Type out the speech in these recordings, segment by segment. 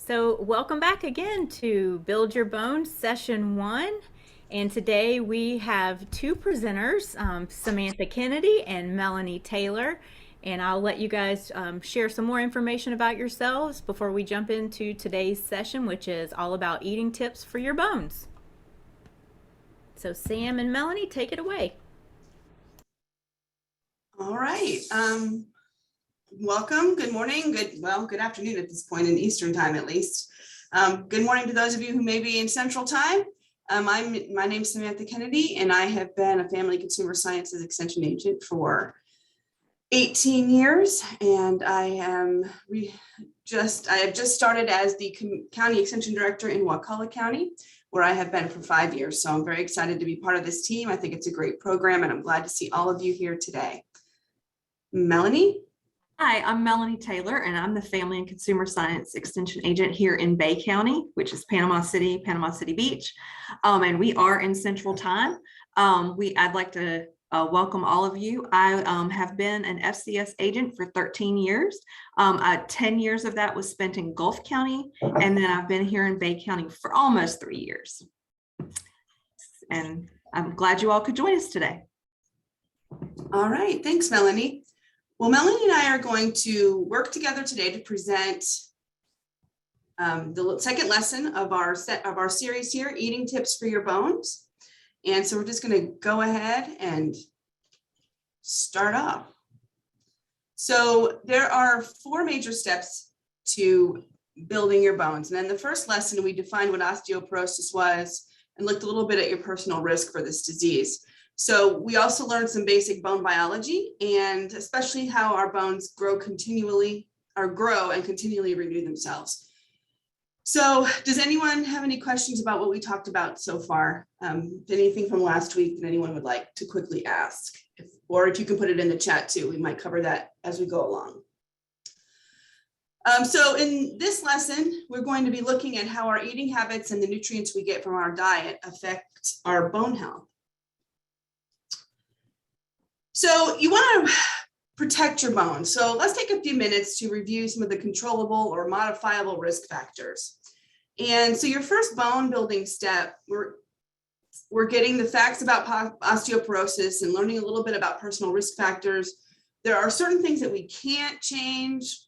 So, welcome back again to Build Your Bones Session 1. And today we have two presenters, Samantha Kennedy and Melanie Taylor. And I'll let you guys share some more information about yourselves before we jump into today's session, which is all about eating tips for your bones. So, Sam and Melanie, take it away. All right. Welcome. Good morning. Good afternoon at this point in Eastern time, at least. Good morning to those of you who may be in Central time. My name is Samantha Kennedy, and I have been a Family Consumer Sciences Extension Agent for 18 years, and I have just started as the County Extension Director in Wakulla County, where I have been for 5 years. So I'm very excited to be part of this team. I think it's a great program, and I'm glad to see all of you here today. Melanie? Hi, I'm Melanie Taylor, and I'm the Family and Consumer Science Extension Agent here in Bay County, which is Panama City Beach, and we are in Central Time. I'd like to welcome all of you. I have been an FCS agent for 13 years. 10 years of that was spent in Gulf County, and then I've been here in Bay County for almost 3 years. And I'm glad you all could join us today. All right, thanks, Melanie. Well, Melanie and I are going to work together today to present the second lesson of our series here, Eating Tips for Your Bones. And so we're just going to go ahead and start off. So there are 4 major steps to building your bones. And in the first lesson, we defined what osteoporosis was and looked a little bit at your personal risk for this disease. So we also learned some basic bone biology, and especially how our bones grow and continually renew themselves. So does anyone have any questions about what we talked about so far? Anything from last week that anyone would like to quickly ask? Or if you can put it in the chat too, we might cover that as we go along. So in this lesson, we're going to be looking at how our eating habits and the nutrients we get from our diet affect our bone health. So you want to protect your bones. So let's take a few minutes to review some of the controllable or modifiable risk factors. And so your first bone building step, we're getting the facts about osteoporosis and learning a little bit about personal risk factors. There are certain things that we can't change,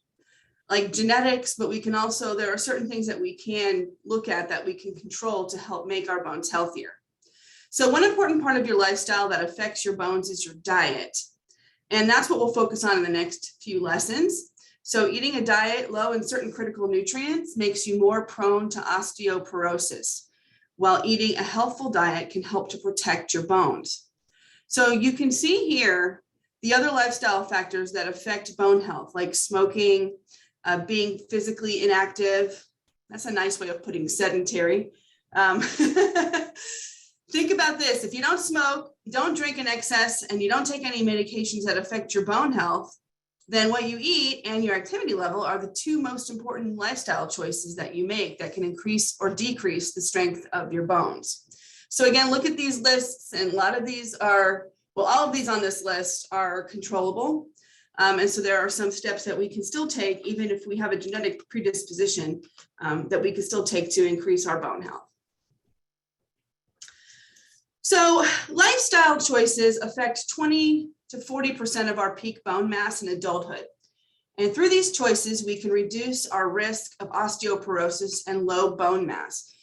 like genetics, but there are certain things that we can look at that we can control to help make our bones healthier. So one important part of your lifestyle that affects your bones is your diet. And that's what we'll focus on in the next few lessons. So eating a diet low in certain critical nutrients makes you more prone to osteoporosis, while eating a healthful diet can help to protect your bones. So you can see here the other lifestyle factors that affect bone health, like smoking, being physically inactive. That's a nice way of putting sedentary. Think about this. If you don't smoke, don't drink in excess, and you don't take any medications that affect your bone health, then what you eat and your activity level are the 2 most important lifestyle choices that you make that can increase or decrease the strength of your bones. So again, look at these lists, and a lot of these are, well, all of these on this list are controllable. And so there are some steps that we can still take, even if we have a genetic predisposition, that we can still take to increase our bone health. So lifestyle choices affect 20 to 40% of our peak bone mass in adulthood. And through these choices, we can reduce our risk of osteoporosis and low bone mass.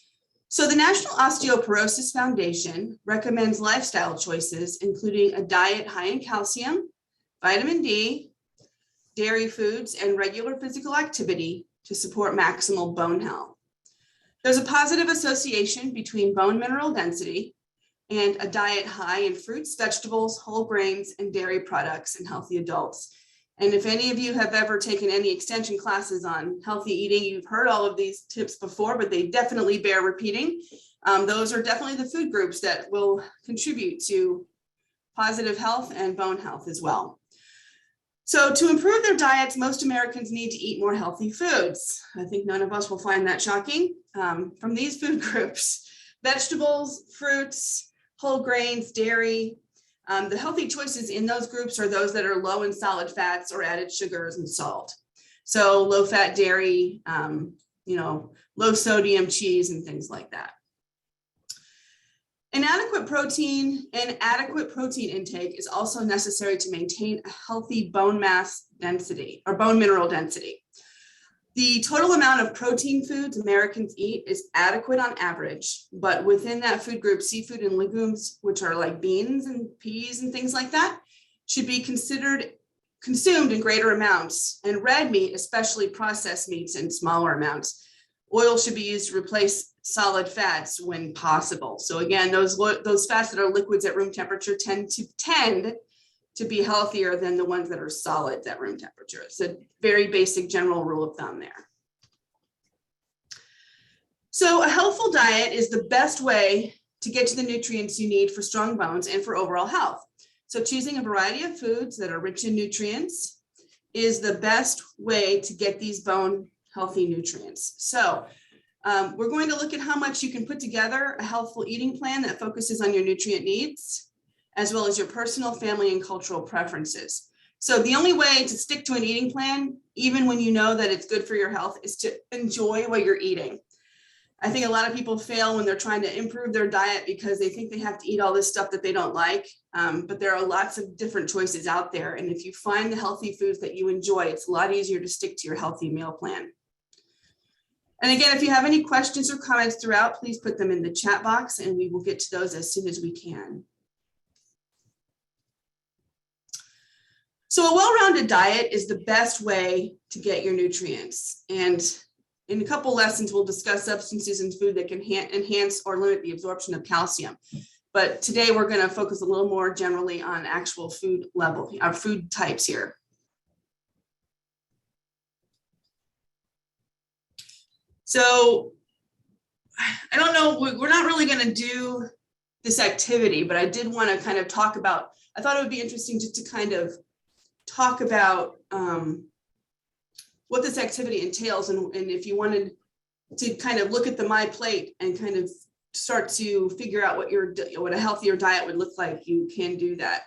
So the National Osteoporosis Foundation recommends lifestyle choices, including a diet high in calcium, vitamin D, dairy foods, and regular physical activity to support maximal bone health. There's a positive association between bone mineral density and a diet high in fruits, vegetables, whole grains, and dairy products in healthy adults. And if any of you have ever taken any extension classes on healthy eating, you've heard all of these tips before, but they definitely bear repeating. Those are definitely the food groups that will contribute to positive health and bone health as well. So to improve their diets, most Americans need to eat more healthy foods. I think none of us will find that shocking. From these food groups: vegetables, fruits, whole grains, dairy. The healthy choices in those groups are those that are low in solid fats or added sugars and salt. So low fat dairy, low sodium cheese and things like that. An adequate protein intake is also necessary to maintain a healthy bone mass density or bone mineral density. The total amount of protein foods Americans eat is adequate on average, but within that food group, seafood and legumes, which are like beans and peas and things like that, should be consumed in greater amounts, and red meat, especially processed meats, in smaller amounts. Oil should be used to replace solid fats when possible. So again, those fats that are liquids at room temperature tend to be healthier than the ones that are solids at room temperature. It's a very basic general rule of thumb there. So a healthful diet is the best way to get to the nutrients you need for strong bones and for overall health. So choosing a variety of foods that are rich in nutrients is the best way to get these bone healthy nutrients. So we're going to look at how much you can put together a healthful eating plan that focuses on your nutrient needs, as well as your personal, family, and cultural preferences. So the only way to stick to an eating plan, even when you know that it's good for your health, is to enjoy what you're eating. I think a lot of people fail when they're trying to improve their diet because they think they have to eat all this stuff that they don't like. But there are lots of different choices out there. And if you find the healthy foods that you enjoy, it's a lot easier to stick to your healthy meal plan. And again, if you have any questions or comments throughout, please put them in the chat box and we will get to those as soon as we can. So a well-rounded diet is the best way to get your nutrients. And in a couple lessons, we'll discuss substances in food that can enhance or limit the absorption of calcium. But today we're going to focus a little more generally on actual food level, our food types here. So I don't know, we're not really going to do this activity, but I did want to kind of talk about, I thought it would be interesting just to kind of talk about what this activity entails. And if you wanted to kind of look at the MyPlate and kind of start to figure out what a healthier diet would look like, you can do that.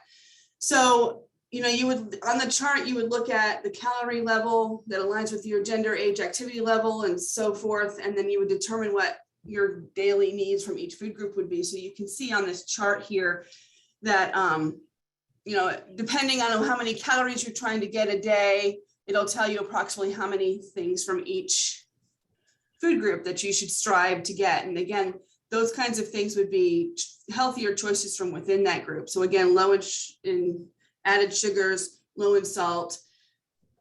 So, you would, on the chart, you would look at the calorie level that aligns with your gender, age, activity level, and so forth. And then you would determine what your daily needs from each food group would be. So you can see on this chart here that, depending on how many calories you're trying to get a day, it'll tell you approximately how many things from each food group that you should strive to get. And again, those kinds of things would be healthier choices from within that group. So again, low in added sugars, low in salt,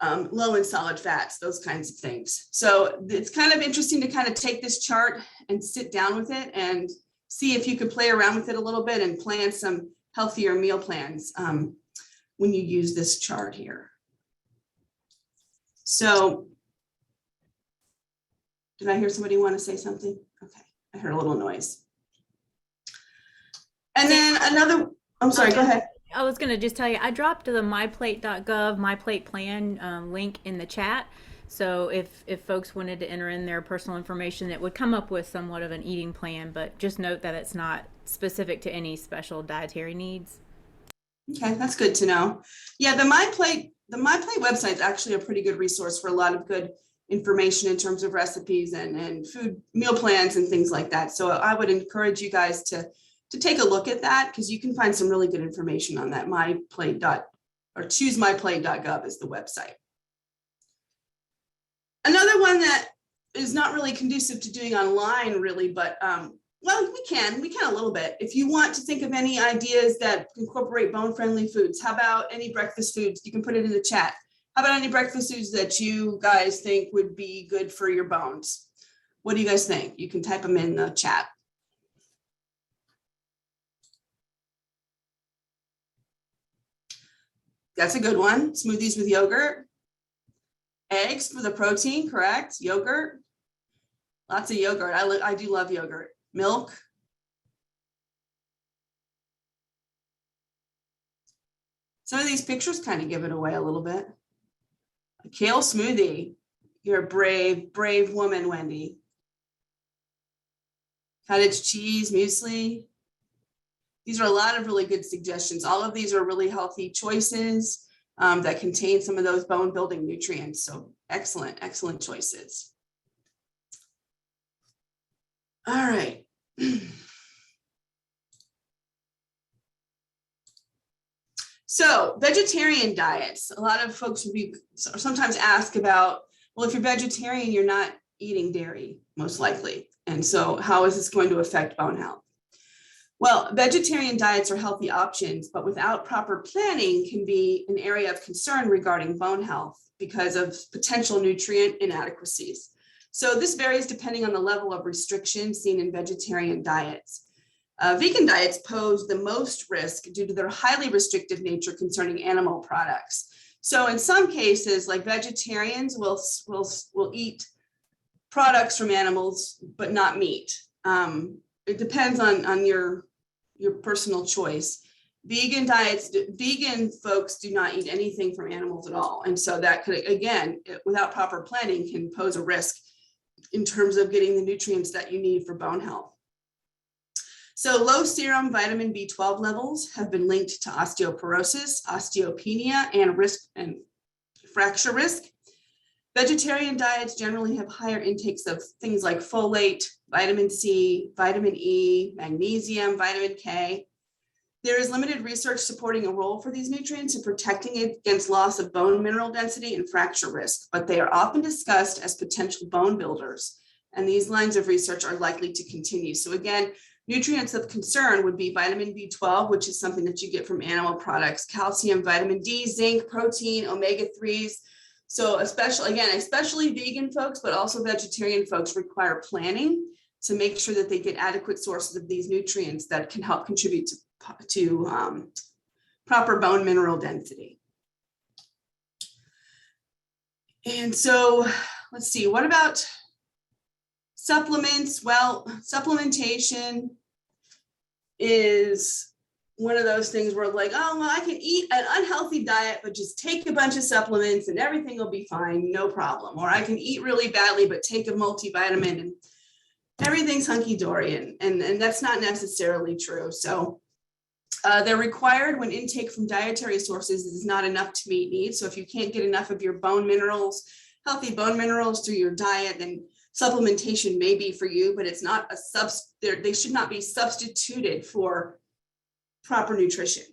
low in solid fats, those kinds of things. So it's kind of interesting to kind of take this chart and sit down with it and see if you could play around with it a little bit and plan some healthier meal plans when you use this chart here. So did I hear somebody want to say something? Okay, I heard a little noise. And then another, I'm sorry, go ahead. I was going to just tell you, I dropped the myplate.gov MyPlate plan link in the chat. So if folks wanted to enter in their personal information, it would come up with somewhat of an eating plan, but just note that it's not specific to any special dietary needs. Okay, that's good to know. Yeah, the MyPlate website is actually a pretty good resource for a lot of good information in terms of recipes and food meal plans and things like that. So I would encourage you guys to take a look at that, because you can find some really good information on that. ChooseMyPlate.gov is the website. Another one that is not really conducive to doing online really, but well, we can a little bit. If you want to think of any ideas that incorporate bone-friendly foods, how about any breakfast foods? You can put it in the chat. How about any breakfast foods that you guys think would be good for your bones? What do you guys think? You can type them in the chat. That's a good one. Smoothies with yogurt. Eggs for the protein, correct? Yogurt. Lots of yogurt. I do love yogurt. Milk. Some of these pictures kind of give it away a little bit. A kale smoothie. You're a brave woman, Wendy. Cottage cheese, muesli. These are a lot of really good suggestions. All of these are really healthy choices that contain some of those bone building nutrients. So excellent choices. All right. So vegetarian diets, a lot of folks would be sometimes ask about, well, if you're vegetarian, you're not eating dairy, most likely. And so how is this going to affect bone health? Well, vegetarian diets are healthy options, but without proper planning can be an area of concern regarding bone health because of potential nutrient inadequacies. So this varies depending on the level of restriction seen in vegetarian diets. Vegan diets pose the most risk due to their highly restrictive nature concerning animal products. So in some cases, like vegetarians will eat products from animals, but not meat. It depends on your personal choice. Vegan folks do not eat anything from animals at all. And so that could, again, without proper planning, can pose a risk in terms of getting the nutrients that you need for bone health. So low serum vitamin B12 levels have been linked to osteoporosis, osteopenia, and fracture risk. Vegetarian diets generally have higher intakes of things like folate, vitamin C, vitamin E, magnesium, vitamin K. There is limited research supporting a role for these nutrients in protecting against loss of bone mineral density and fracture risk, but they are often discussed as potential bone builders, and these lines of research are likely to continue. So again, nutrients of concern would be vitamin B12, which is something that you get from animal products, calcium, vitamin D, zinc, protein, omega-3s. So especially vegan folks, but also vegetarian folks require planning to make sure that they get adequate sources of these nutrients that can help contribute to proper bone mineral density. And so let's see, what about supplements? Well, supplementation is one of those things where like, oh, well, I can eat an unhealthy diet, but just take a bunch of supplements and everything will be fine, no problem. Or I can eat really badly, but take a multivitamin and everything's hunky-dory. And that's not necessarily true. So they're required when intake from dietary sources is not enough to meet needs. So if you can't get enough of your bone minerals, healthy bone minerals through your diet, then supplementation may be for you, but it's not they should not be substituted for proper nutrition.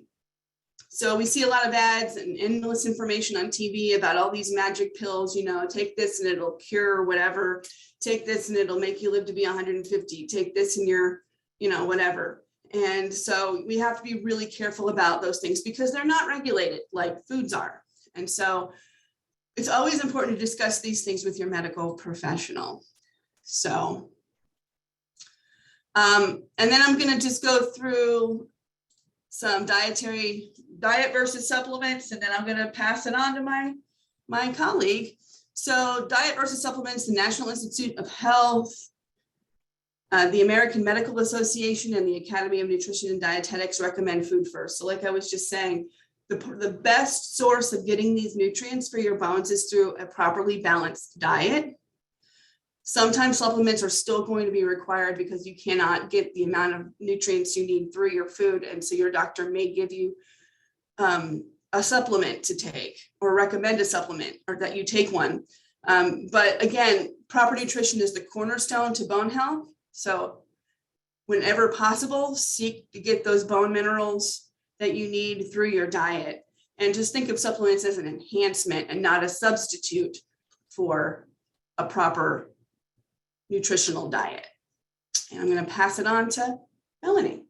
So we see a lot of ads and endless information on TV about all these magic pills, take this and it'll cure whatever, take this and it'll make you live to be 150, take this and you're, whatever. And so we have to be really careful about those things because they're not regulated like foods are. And so it's always important to discuss these things with your medical professional. So, and then I'm going to just go through some diet versus supplements, and then I'm going to pass it on to my colleague. So diet versus supplements, the National Institute of Health, the American Medical Association, and the Academy of Nutrition and Dietetics recommend food first. So like I was just saying, the best source of getting these nutrients for your bones is through a properly balanced diet. Sometimes supplements are still going to be required because you cannot get the amount of nutrients you need through your food. And so your doctor may give you a supplement to take or recommend a supplement or that you take one. But again, proper nutrition is the cornerstone to bone health. So whenever possible, seek to get those bone minerals that you need through your diet. And just think of supplements as an enhancement and not a substitute for a proper nutritional diet. And I'm going to pass it on to Melanie.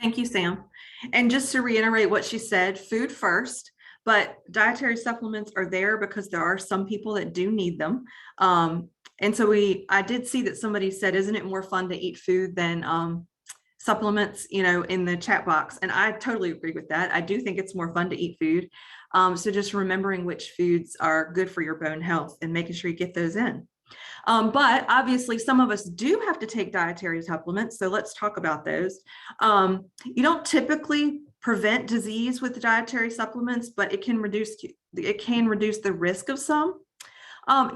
Thank you, Sam. And just to reiterate what she said, food first, but dietary supplements are there because there are some people that do need them. And so I did see that somebody said, isn't it more fun to eat food than supplements, in the chat box. And I totally agree with that. I do think it's more fun to eat food. So just remembering which foods are good for your bone health and making sure you get those in. But obviously some of us do have to take dietary supplements. So let's talk about those. You don't typically prevent disease with dietary supplements, but it can reduce the risk of some.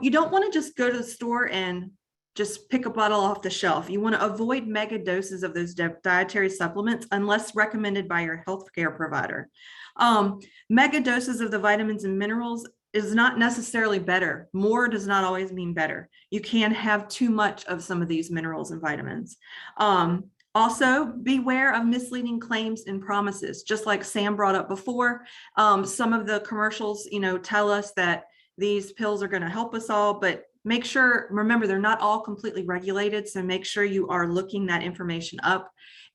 You don't want to just go to the store and just pick a bottle off the shelf. You want to avoid mega doses of those dietary supplements unless recommended by your healthcare provider. Mega doses of the vitamins and minerals is not necessarily better. More does not always mean better. You can have too much of some of these minerals and vitamins. Also, beware of misleading claims and promises. Just like Sam brought up before, some of the commercials, tell us that these pills are going to help us all, but remember, they're not all completely regulated. So make sure you are looking that information up.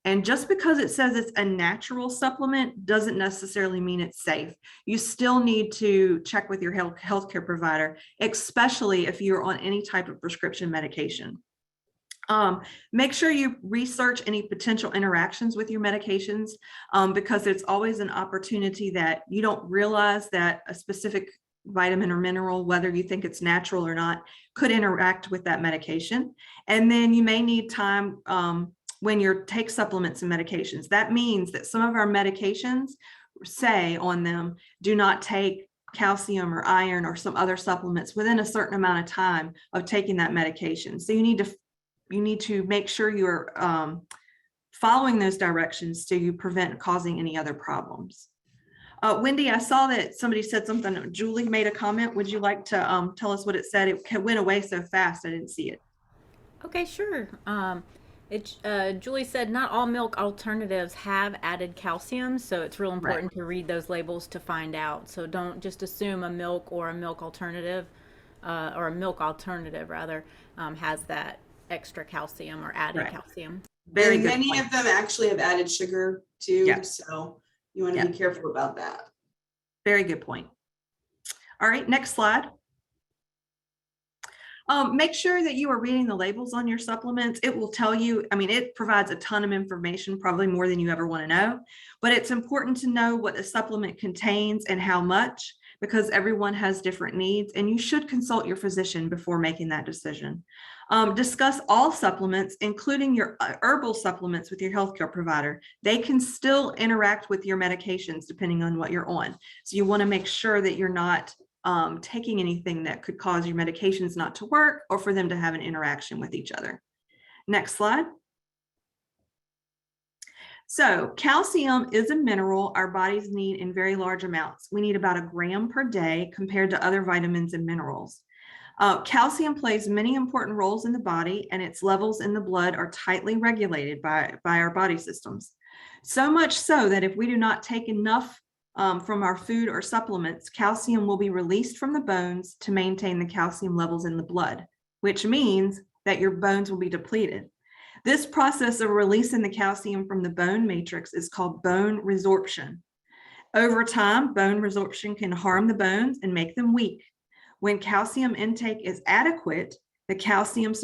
And just because it says it's a natural supplement doesn't necessarily mean it's safe. You still need to check with your healthcare provider, especially if you're on any type of prescription medication. Make sure you research any potential interactions with your medications, because it's always an opportunity that you don't realize that a specific vitamin or mineral, whether you think it's natural or not, could interact with that medication. And then you may need time when you take supplements and medications. That means that some of our medications say on them, do not take calcium or iron or some other supplements within a certain amount of time of taking that medication. So you need to make sure you're following those directions so you prevent causing any other problems. Wendy, I saw that somebody said something. Julie made a comment. Would you like to tell us what it said? It went away so fast, I didn't see it. Okay, sure. Julie said not all milk alternatives have added calcium, so it's real important to read those labels to find out. So don't just assume a milk or a milk alternative, or a milk alternative rather, has that extra calcium or added calcium. Very and good many point. of them actually have added sugar too. Yeah. So you want to be careful about that. Very good point. All right, next slide. Make sure that you are reading the labels on your supplements. It will tell you, it provides a ton of information, probably more than you ever want to know, but it's important to know what a supplement contains and how much, because everyone has different needs, and you should consult your physician before making that decision. Discuss all supplements, including your herbal supplements, with your healthcare provider. They can still interact with your medications depending on what you're on. So you want to make sure that you're not taking anything that could cause your medications not to work or for them to have an interaction with each other. Next slide. So calcium is a mineral our bodies need in very large amounts. We need about 1 gram per day compared to other vitamins and minerals. Calcium plays many important roles in the body, and its levels in the blood are tightly regulated by our body systems. So much so that if we do not take enough from our food or supplements, calcium will be released from the bones to maintain the calcium levels in the blood, which means that your bones will be depleted. This process of releasing the calcium from the bone matrix is called bone resorption. Over time, bone resorption can harm the bones and make them weak. When calcium intake is adequate, the calcium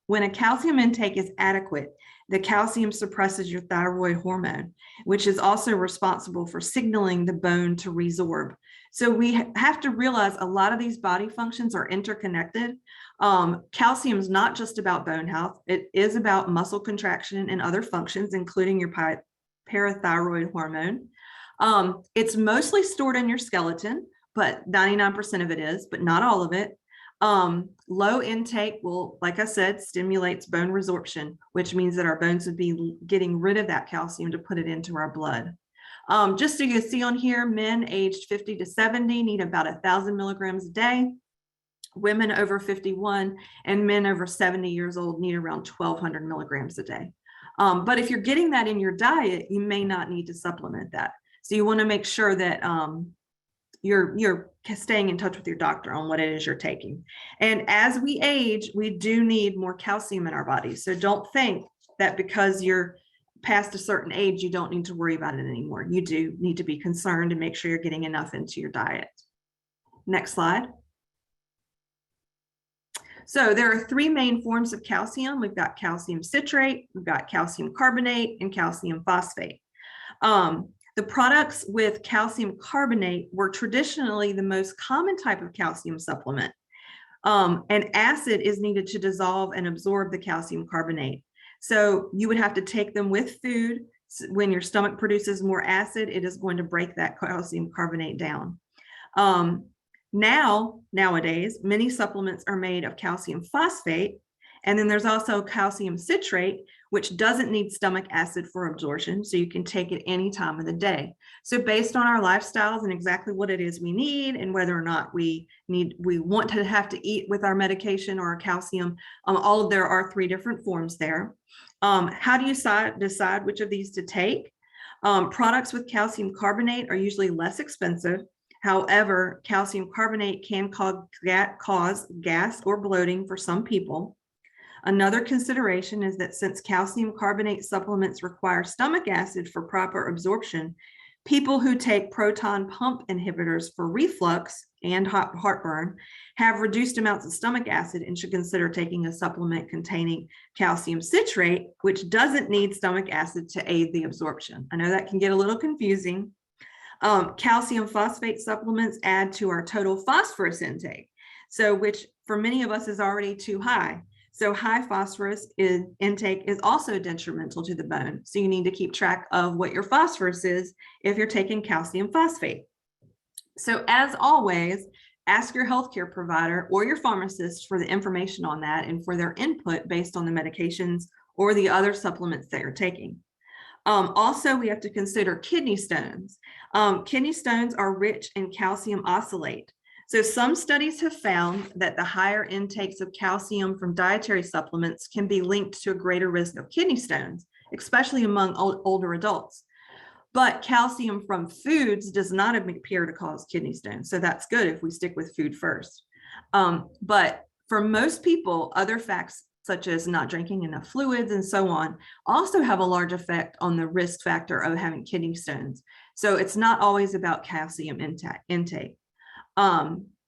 when a calcium intake is adequate, the calcium suppresses your thyroid hormone, which is also responsible for signaling the bone to resorb. So we have to realize a lot of these body functions are interconnected. Calcium is not just about bone health. It is about muscle contraction and other functions, including your parathyroid hormone. It's mostly stored in your skeleton, but 99% of it is, but not all of it. Low intake will, like I said, stimulates bone resorption, which means that our bones would be getting rid of that calcium to put it into our blood. Just so you see on here, men aged 50 to 70 need about 1,000 milligrams a day. Women over 51 and men over 70 years old need around 1,200 milligrams a day. But if you're getting that in your diet, you may not need to supplement that. So you want to make sure that you're staying in touch with your doctor on what it is you're taking. And as we age, we do need more calcium in our bodies. So don't think that because you're past a certain age, you don't need to worry about it anymore. You do need to be concerned and make sure you're getting enough into your diet. Next slide. So there are 3 main forms of calcium. We've got calcium citrate, we've got calcium carbonate, and calcium phosphate. The products with calcium carbonate were traditionally the most common type of calcium supplement. And acid is needed to dissolve and absorb the calcium carbonate. So you would have to take them with food. When your stomach produces more acid, it is going to break that calcium carbonate down. Nowadays, many supplements are made of calcium phosphate, and then there's also calcium citrate, which doesn't need stomach acid for absorption, so you can take it any time of the day. So based on our lifestyles and exactly what it is we need and whether or not we want to have to eat with our medication or our calcium, there are 3 different forms there. How do you decide which of these to take? Products with calcium carbonate are usually less expensive. However, calcium carbonate can cause gas or bloating for some people. Another consideration is that since calcium carbonate supplements require stomach acid for proper absorption, people who take proton pump inhibitors for reflux and heartburn have reduced amounts of stomach acid and should consider taking a supplement containing calcium citrate, which doesn't need stomach acid to aid the absorption. I know that can get a little confusing. Calcium phosphate supplements add to our total phosphorus intake, so which for many of us is already too high. So high phosphorus intake is also detrimental to the bone. So you need to keep track of what your phosphorus is if you're taking calcium phosphate. So as always, ask your healthcare provider or your pharmacist for the information on that and for their input based on the medications or the other supplements that you're taking. Also, we have to consider kidney stones. Kidney stones are rich in calcium oxalate. So some studies have found that the higher intakes of calcium from dietary supplements can be linked to a greater risk of kidney stones, especially among older adults. But calcium from foods does not appear to cause kidney stones. So that's good if we stick with food first. But for most people, other facts such as not drinking enough fluids and so on also have a large effect on the risk factor of having kidney stones. So it's not always about calcium intake.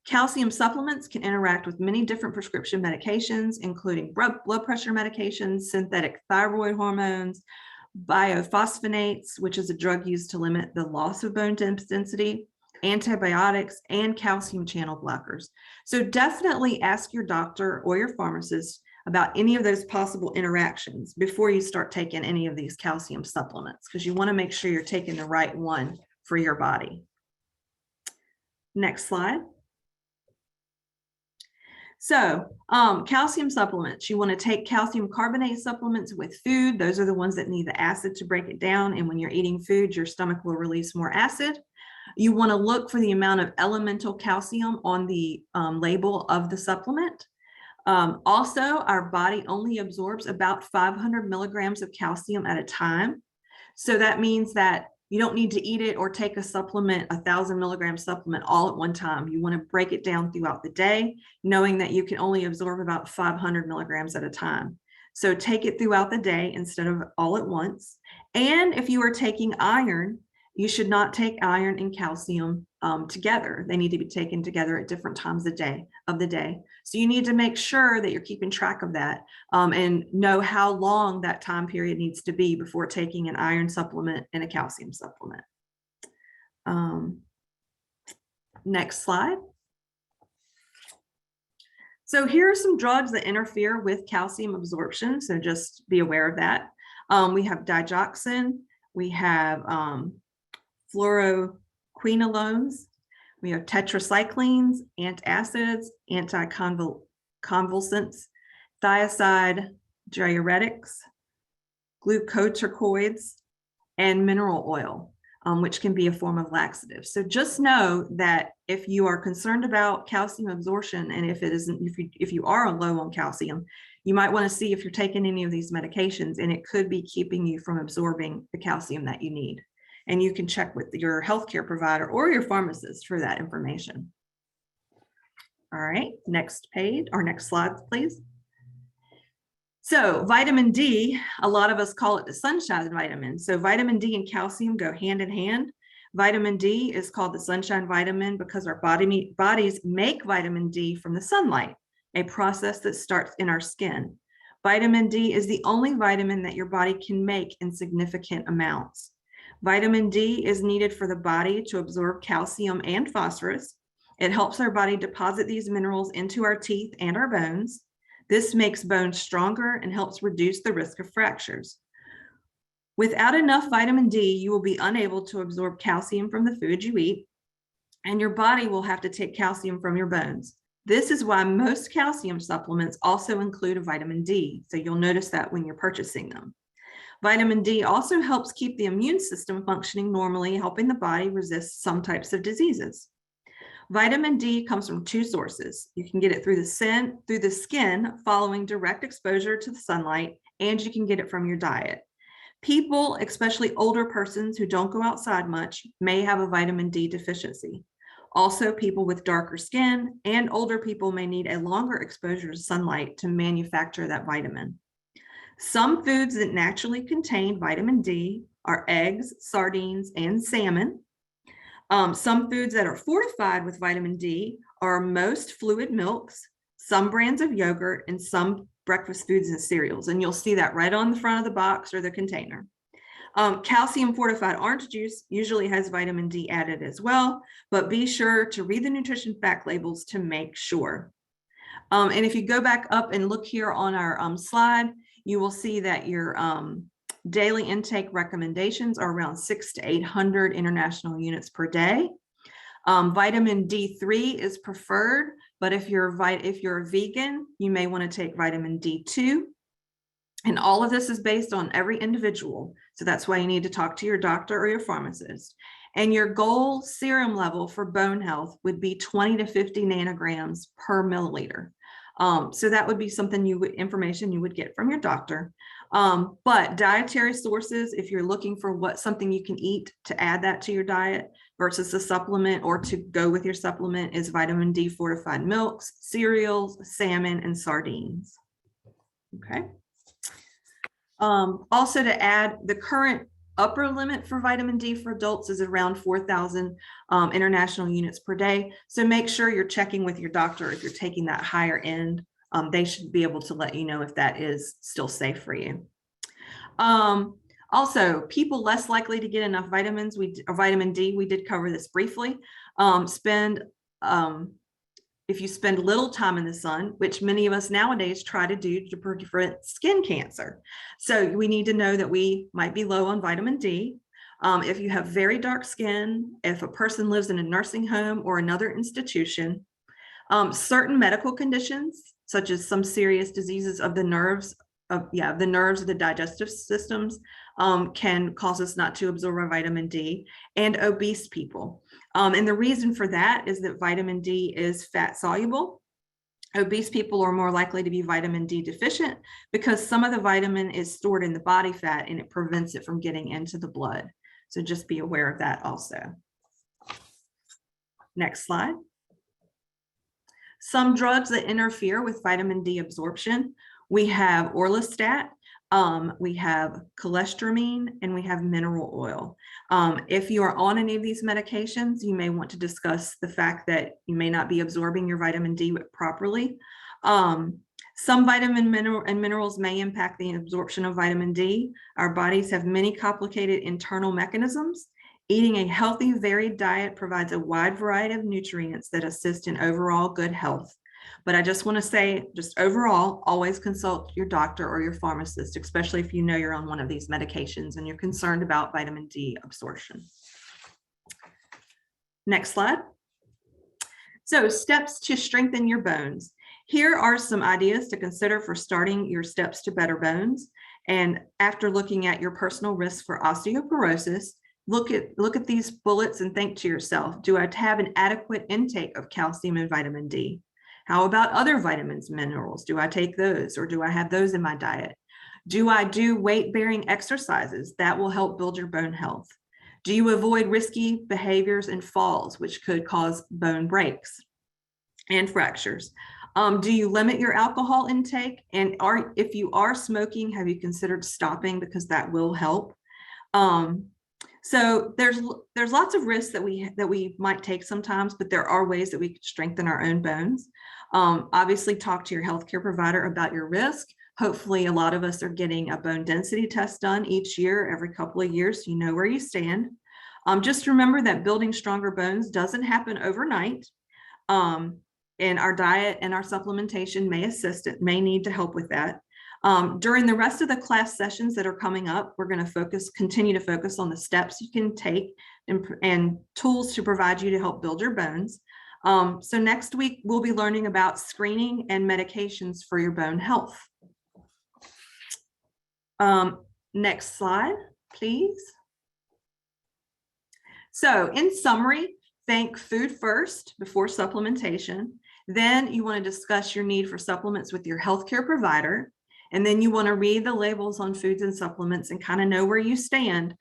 Calcium supplements can interact with many different prescription medications, including blood pressure medications, synthetic thyroid hormones, bisphosphonates, which is a drug used to limit the loss of bone density, antibiotics, and calcium channel blockers. So definitely ask your doctor or your pharmacist about any of those possible interactions before you start taking any of these calcium supplements, because you want to make sure you're taking the right one for your body. Next slide. So calcium supplements, you want to take calcium carbonate supplements with food. Those are the ones that need the acid to break it down. And when you're eating food, your stomach will release more acid. You want to look for the amount of elemental calcium on the label of the supplement. Also, our body only absorbs about 500 milligrams of calcium at a time. So that means that you don't need to eat it or take a supplement, 1,000 milligram supplement all at one time. You want to break it down throughout the day, knowing that you can only absorb about 500 milligrams at a time. So take it throughout the day instead of all at once. And if you are taking iron, you should not take iron and calcium together. They need to be taken together at different times of the day. So you need to make sure that you're keeping track of that and know how long that time period needs to be before taking an iron supplement and a calcium supplement. Next slide. So here are some drugs that interfere with calcium absorption. So just be aware of that. We have digoxin, we have fluoroquinolones, we have tetracyclines, antacids, anticonvulsants, thiazide diuretics, glucocorticoids, and mineral oil, which can be a form of laxative. So just know that if you are concerned about calcium absorption, and if you are low on calcium, you might want to see if you're taking any of these medications, and it could be keeping you from absorbing the calcium that you need. And you can check with your healthcare provider or your pharmacist for that information. All right, next page or next slide, please. So vitamin D, a lot of us call it the sunshine vitamin. So vitamin D and calcium go hand in hand. Vitamin D is called the sunshine vitamin because our bodies make vitamin D from the sunlight, a process that starts in our skin. Vitamin D is the only vitamin that your body can make in significant amounts. Vitamin D is needed for the body to absorb calcium and phosphorus. It helps our body deposit these minerals into our teeth and our bones. This makes bones stronger and helps reduce the risk of fractures. Without enough vitamin D, you will be unable to absorb calcium from the food you eat, and your body will have to take calcium from your bones. This is why most calcium supplements also include a vitamin D. So you'll notice that when you're purchasing them. Vitamin D also helps keep the immune system functioning normally, helping the body resist some types of diseases. Vitamin D comes from two sources. You can get it through the skin following direct exposure to the sunlight, and you can get it from your diet. People, especially older persons who don't go outside much, may have a vitamin D deficiency. Also, people with darker skin and older people may need a longer exposure to sunlight to manufacture that vitamin. Some foods that naturally contain vitamin D are eggs, sardines, and salmon. Some foods that are fortified with vitamin D are most fluid milks, some brands of yogurt, and some breakfast foods and cereals. And you'll see that right on the front of the box or the container. Calcium fortified orange juice usually has vitamin D added as well, but be sure to read the nutrition fact labels to make sure. And if you go back up and look here on our slide, you will see that your daily intake recommendations are around 600 to 800 international units per day. Vitamin D3 is preferred, but if you're a vegan, you may want to take vitamin D2. And all of this is based on every individual. So that's why you need to talk to your doctor or your pharmacist. And your goal serum level for bone health would be 20 to 50 nanograms per milliliter. So that would be something information you would get from your doctor. But dietary sources, if you're looking for something you can eat to add that to your diet versus a supplement or to go with your supplement, is vitamin D fortified milks, cereals, salmon, and sardines. Okay. Also to add, the current upper limit for vitamin D for adults is around 4,000 international units per day. So make sure you're checking with your doctor if you're taking that higher end. They should be able to let you know if that is still safe for you. Also, people less likely to get enough vitamins, vitamin D, we did cover this briefly. If you spend little time in the sun, which many of us nowadays try to do to prevent skin cancer. So we need to know that we might be low on vitamin D. If you have very dark skin, if a person lives in a nursing home or another institution, certain medical conditions, such as some serious diseases of the nerves, of the digestive systems, can cause us not to absorb our vitamin D, and obese people. And the reason for that is that vitamin D is fat soluble. Obese people are more likely to be vitamin D deficient because some of the vitamin is stored in the body fat and it prevents it from getting into the blood. So just be aware of that also. Next slide. Some drugs that interfere with vitamin D absorption. We have orlistat, we have cholestyramine, and we have mineral oil. If you are on any of these medications, you may want to discuss the fact that you may not be absorbing your vitamin D properly. Some vitamin minerals may impact the absorption of vitamin D. Our bodies have many complicated internal mechanisms. Eating a healthy, varied diet provides a wide variety of nutrients that assist in overall good health. But I just want to say, just overall, always consult your doctor or your pharmacist, especially if you know you're on one of these medications and you're concerned about vitamin D absorption. Next slide. So steps to strengthen your bones. Here are some ideas to consider for starting your steps to better bones. And after looking at your personal risk for osteoporosis, look at these bullets and think to yourself, do I have an adequate intake of calcium and vitamin D? How about other vitamins, minerals? Do I take those, or do I have those in my diet? Do I do weight-bearing exercises? That will help build your bone health. Do you avoid risky behaviors and falls, which could cause bone breaks and fractures? Do you limit your alcohol intake? And if you are smoking, have you considered stopping, because that will help? So there's lots of risks that we might take sometimes, but there are ways that we can strengthen our own bones. Obviously, talk to your healthcare provider about your risk. Hopefully, a lot of us are getting a bone density test done each year, every couple of years, so you know where you stand. Just remember that building stronger bones doesn't happen overnight. And our diet and our supplementation may assist it, may need to help with that. During the rest of the class sessions that are coming up, we're going to continue to focus on the steps you can take and tools to provide you to help build your bones. So next week, we'll be learning about screening and medications for your bone health. Next slide, please. So in summary, think food first before supplementation. Then you want to discuss your need for supplements with your healthcare provider. And then you want to read the labels on foods and supplements and kind of know where you stand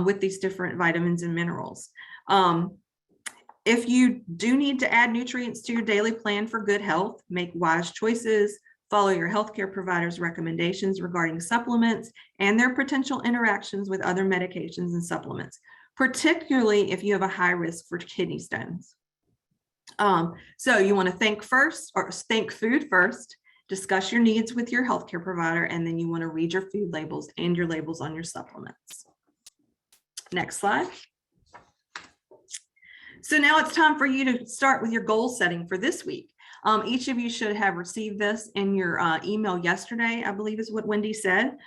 with these different vitamins and minerals. If you do need to add nutrients to your daily plan for good health, make wise choices, follow your healthcare provider's recommendations regarding supplements and their potential interactions with other medications and supplements, particularly if you have a high risk for kidney stones. So you want to think food first, discuss your needs with your healthcare provider, and then you want to read your food labels and your labels on your supplements. Next slide. So now it's time for you to start with your goal setting for this week. Each of you should have received this in your email yesterday, I believe is what Wendy said.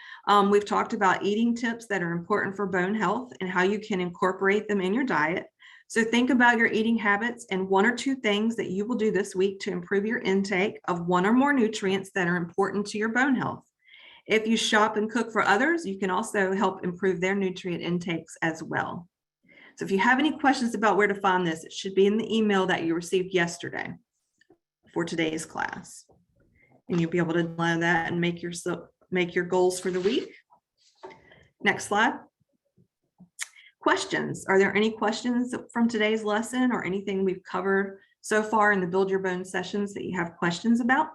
We've talked about eating tips that are important for bone health and how you can incorporate them in your diet. So think about your eating habits and 1 or 2 things that you will do this week to improve your intake of 1 or more nutrients that are important to your bone health. If you shop and cook for others, you can also help improve their nutrient intakes as well. So if you have any questions about where to find this, it should be in the email that you received yesterday for today's class. And you'll be able to download that and make your goals for the week. Next slide. Questions. Are there any questions from today's lesson or anything we've covered so far in the Build Your Bones sessions that you have questions about?